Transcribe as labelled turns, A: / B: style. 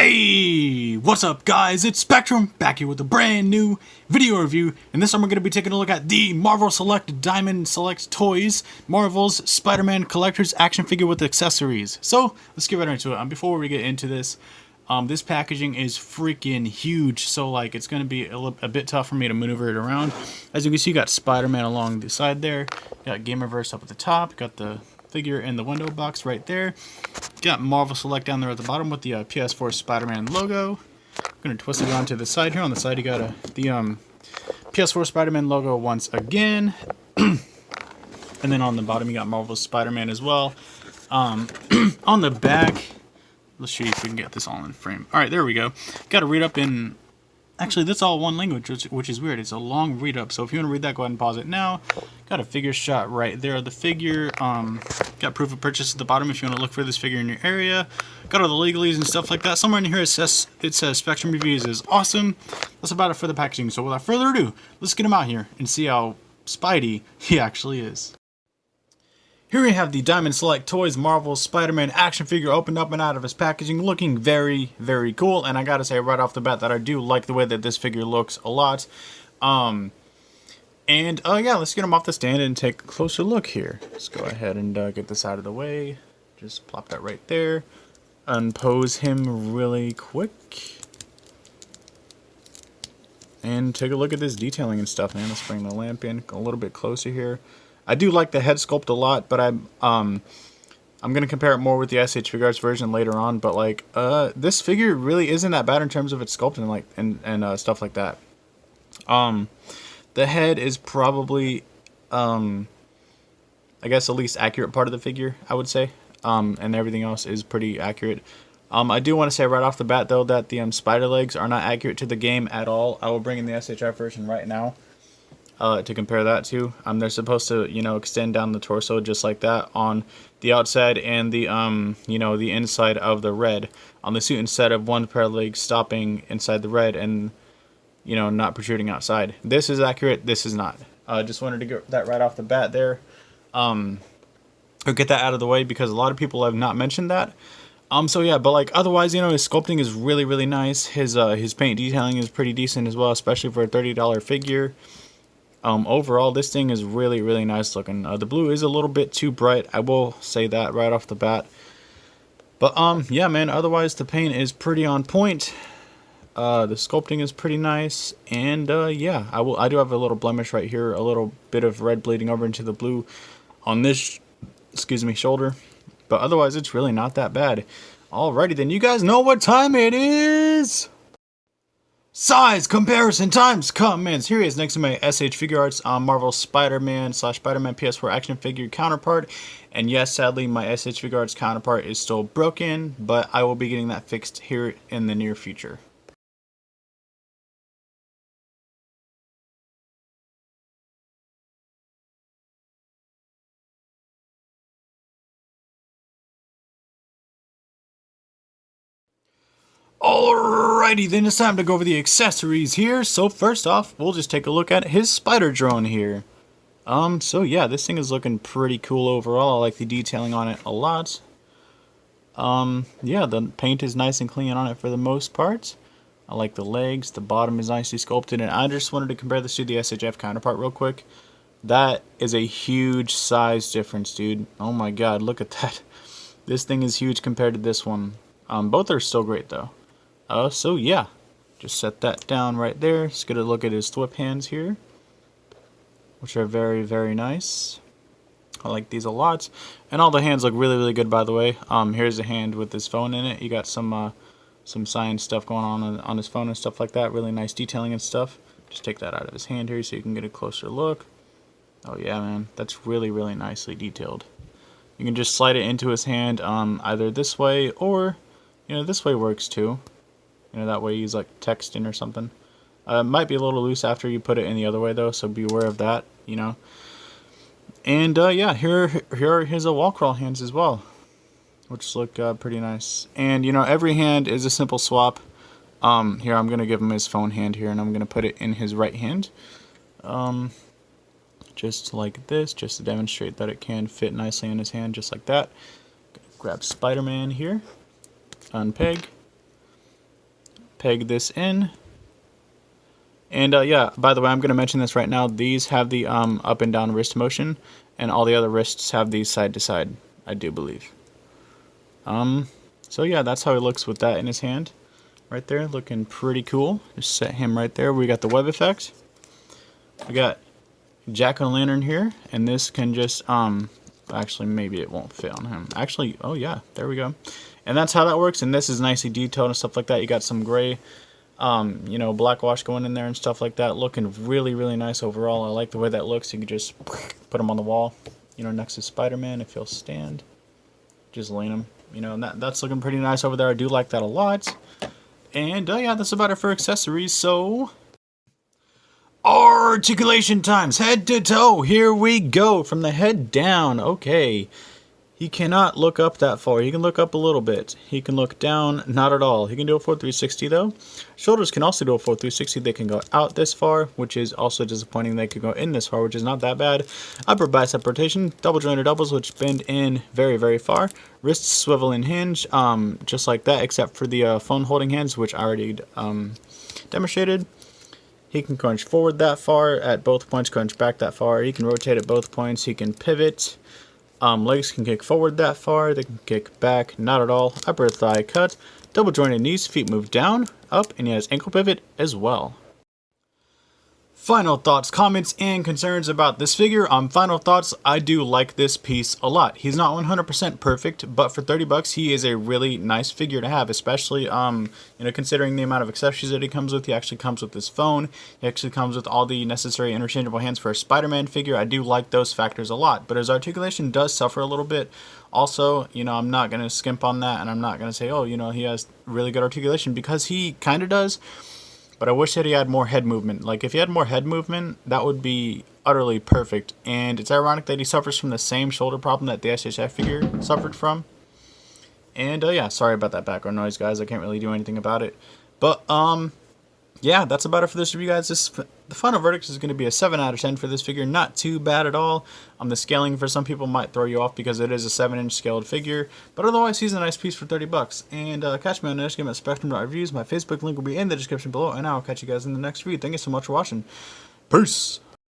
A: Hey, what's up guys, it's Spectrum, back here with a brand new video review, and this time we're going to be taking a look at the Marvel Select Diamond Select Toys, Marvel's Spider-Man Collector's Action Figure with Accessories. So, let's get right into it. Before we get into this, this packaging is freaking huge, so like it's going to be a bit tough for me to maneuver it around. As you can see, you got Spider-Man along the side there, you got Gamerverse up at the top, you got the figure in the window box right there. Got Marvel Select down there at the bottom with the PS4 Spider-Man logo. I'm going to twist it onto the side here. On the side you got the PS4 Spider-Man logo once again. And then on the bottom you got Marvel Spider-Man as well. On the back, let's see if we can get this all in frame. Alright, there we go. Got to read up in... Actually, that's all one language, which is weird. It's a long read up, so if you want to read that, go ahead and pause it now. Got a figure shot right there. The figure, got proof of purchase at the bottom if you want to look for this figure in your area. Got all the legalese and stuff like that. Somewhere in here it says Spectrum Reviews is awesome. That's about it for the packaging. So without further ado, let's get him out here and see how Spidey he actually is. Here we have the Diamond Select Toys Marvel Spider-Man action figure opened up and out of his packaging, looking very, very cool. And I gotta say right off the bat that I do like the way that this figure looks a lot. Yeah, let's get him off the stand and take a closer look here. Let's go ahead and get this out of the way. Just plop that right there. Unpose him really quick. And take a look at this detailing and stuff, man. Let's bring the lamp in a little bit closer here. I do like the head sculpt a lot, but I'm gonna compare it more with the SH Figuarts version later on. But like, this figure really isn't that bad in terms of its sculpting, like and stuff like that. The head is probably, I guess, the least accurate part of the figure, I would say. And everything else is pretty accurate. I do want to say right off the bat though that the spider legs are not accurate to the game at all. I will bring in the SHF version right now. To compare that to. They're supposed to, extend down the torso just like that on the outside and the, the inside of the red on the suit instead of one pair of legs stopping inside the red and, not protruding outside. This is accurate. This is not. Just wanted to get that right off the bat there. Or get that out of the way because a lot of people have not mentioned that. So yeah, but like otherwise, his sculpting is really, really nice. His paint detailing is pretty decent as well, especially for a $30 figure. Overall, this thing is really, really nice looking. The blue is a little bit too bright. I will say that right off the bat. But, yeah, man, otherwise the paint is pretty on point. The sculpting is pretty nice. And, yeah, I do have a little blemish right here. A little bit of red bleeding over into the blue on this, shoulder. But otherwise, it's really not that bad. Alrighty, then you guys know what time it is! Size comparison times comments. Here he is next to my SH Figuarts Marvel Spider-Man / Spider-Man PS4 action figure counterpart. And yes, sadly, my SH Figuarts counterpart is still broken, but I will be getting that fixed here in the near future. Alrighty, then it's time to go over the accessories here. So first off, we'll just take a look at his spider drone here. So yeah, this thing is looking pretty cool overall. I like the detailing on it a lot. Yeah, the paint is nice and clean on it for the most part. I like the legs, the bottom is nicely sculpted, and I just wanted to compare this to the SHF counterpart real quick. That is a huge size difference, dude. Oh my god, look at that. This thing is huge compared to this one. Both are still great though. So yeah, just set that down right there. Let's get a look at his thwip hands here, which are very, very nice. I like these a lot. And all the hands look really, really good, by the way. Here's a hand with his phone in it. You got some science stuff going on his phone and stuff like that. Really nice detailing and stuff. Just take that out of his hand here so you can get a closer look. Oh yeah, man, that's really, really nicely detailed. You can just slide it into his hand either this way or, this way works too. That way he's like texting or something. It might be a little loose after you put it in the other way though, so be aware of that, And yeah, here are his wall crawl hands as well, which look pretty nice. And every hand is a simple swap. Here I'm gonna give him his phone hand here, and I'm gonna put it in his right hand. Just like this, just to demonstrate that it can fit nicely in his hand, just like that. Grab Spider-Man here, unpeg. peg this in. And yeah, by the way, I'm going to mention this right now. These have the up and down wrist motion, and all the other wrists have these side to side, I do believe. So yeah, that's how he looks with that in his hand. Right there, looking pretty cool. Just set him right there. We got the web effect. We got jack-o'-lantern here, and this can just, actually, maybe it won't fit on him. Actually, oh yeah, there we go. And that's how that works, and this is nicely detailed and stuff like that. You got some gray, you know, black wash going in there and stuff like that. Looking really, really nice overall. I like the way that looks. You can just put him on the wall, you know, next to Spider-Man if he'll stand. Just lean him, you know, and that's looking pretty nice over there. I do like that a lot. And yeah, that's about it for accessories, so... Articulation times, head to toe, here we go, from the head down. Okay, he cannot look up that far. He can look up a little bit. He can look down, not at all. He can do a full 360 though. Shoulders can also do a full 360. They can go out this far, which is also disappointing. They could go in this far, which is not that bad. Upper bicep rotation, double jointed doubles, which bend in very, very far. Wrists swivel and hinge, just like that, except for the phone holding hands, which I already demonstrated. He can crunch forward that far at both points, crunch back that far. He can rotate at both points. He can pivot. Legs can kick forward that far. They can kick back, not at all. Upper thigh cut. Double jointed knees. Feet move down, up, and he has ankle pivot as well. Final thoughts, comments, and concerns about this figure. Final thoughts, I do like this piece a lot. He's not 100% perfect, but for 30 bucks, he is a really nice figure to have, especially, you know, considering the amount of accessories that he comes with. He actually comes with his phone. He actually comes with all the necessary interchangeable hands for a Spider-Man figure. I do like those factors a lot, but his articulation does suffer a little bit. Also, you know, I'm not going to skimp on that, and I'm not going to say, oh, you know, he has really good articulation, because he kind of does. But I wish that he had more head movement. Like, if he had more head movement, that would be utterly perfect. And it's ironic that he suffers from the same shoulder problem that the SHF figure suffered from. And, yeah, sorry about that background noise, guys. I can't really do anything about it. But, yeah, that's about it for this review, guys. The final verdict is going to be a 7 out of 10 for this figure. Not too bad at all. The scaling for some people might throw you off because it is a 7-inch scaled figure. But otherwise, he's a nice piece for 30 bucks. And catch me on the next game at Spectrum.Reviews. My Facebook link will be in the description below. And I'll catch you guys in the next review. Thank you so much for watching. Peace!